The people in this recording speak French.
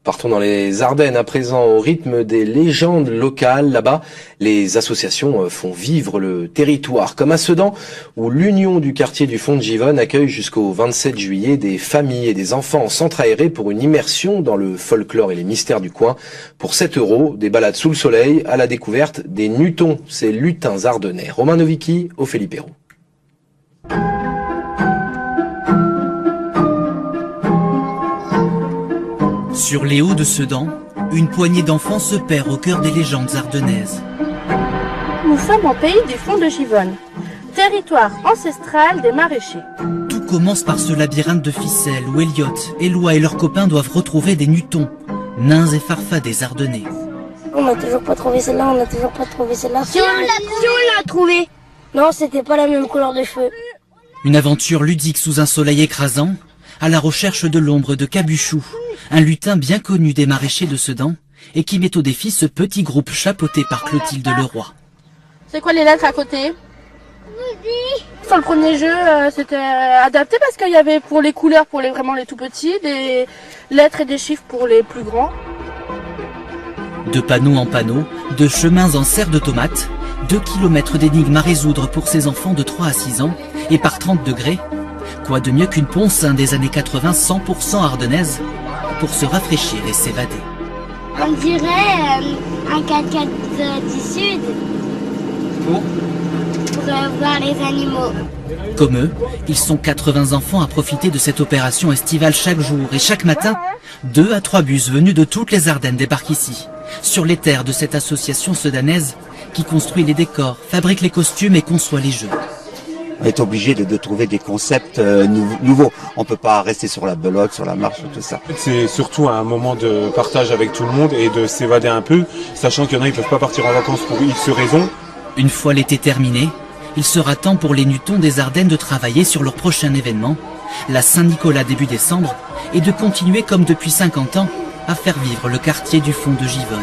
Partons dans les Ardennes à présent au rythme des légendes locales. Là-bas, les associations font vivre le territoire, comme à Sedan, où l'Union du quartier du Fond de Givonne accueille jusqu'au 27 juillet des familles et des enfants en centre aéré pour une immersion dans le folklore et les mystères du coin. Pour 7 €, des balades sous le soleil à la découverte des Nutons, ces lutins ardennais. Romain Novicki, Ophélie Perrault. Sur les hauts de Sedan, une poignée d'enfants se perd au cœur des légendes ardennaises. Nous sommes au pays du Fond de Givonne, territoire ancestral des maraîchers. Tout commence par ce labyrinthe de ficelles où Elliot, Éloi et leurs copains doivent retrouver des Nutons, nains et farfadets ardennais. On n'a toujours pas trouvé celle-là, Si on l'a trouvé. Non, c'était pas la même couleur de cheveux. Une aventure ludique sous un soleil écrasant, à la recherche de l'ombre de Cabuchou, un lutin bien connu des maraîchers de Sedan et qui met au défi ce petit groupe chapeauté par Clotilde Leroy. C'est quoi les lettres à côté? Sur le premier jeu, c'était adapté parce qu'il y avait pour les couleurs, pour vraiment les tout petits, des lettres et des chiffres pour les plus grands. De panneau en panneau, de chemins en serre de tomates, 2 kilomètres d'énigmes à résoudre pour ces enfants de 3 à 6 ans, et par 30 degrés, quoi de mieux qu'une ponce des années 80 100% ardennaise pour se rafraîchir et s'évader. On dirait un 4x4 du Sud pour voir les animaux. Comme eux, ils sont 80 enfants à profiter de cette opération estivale chaque jour et chaque matin, 2 à 3 bus venus de toutes les Ardennes débarquent ici, sur les terres de cette association sedanaise qui construit les décors, fabrique les costumes et conçoit les jeux. On est obligé de trouver des concepts nouveaux. On peut pas rester sur la belote, sur la marche, tout ça. C'est surtout un moment de partage avec tout le monde et de s'évader un peu, sachant qu'il y en a qui peuvent pas partir en vacances pour X raisons. Une fois l'été terminé, il sera temps pour les Nutons des Ardennes de travailler sur leur prochain événement, la Saint-Nicolas début décembre, et de continuer comme depuis 50 ans à faire vivre le quartier du Fond de Givonne.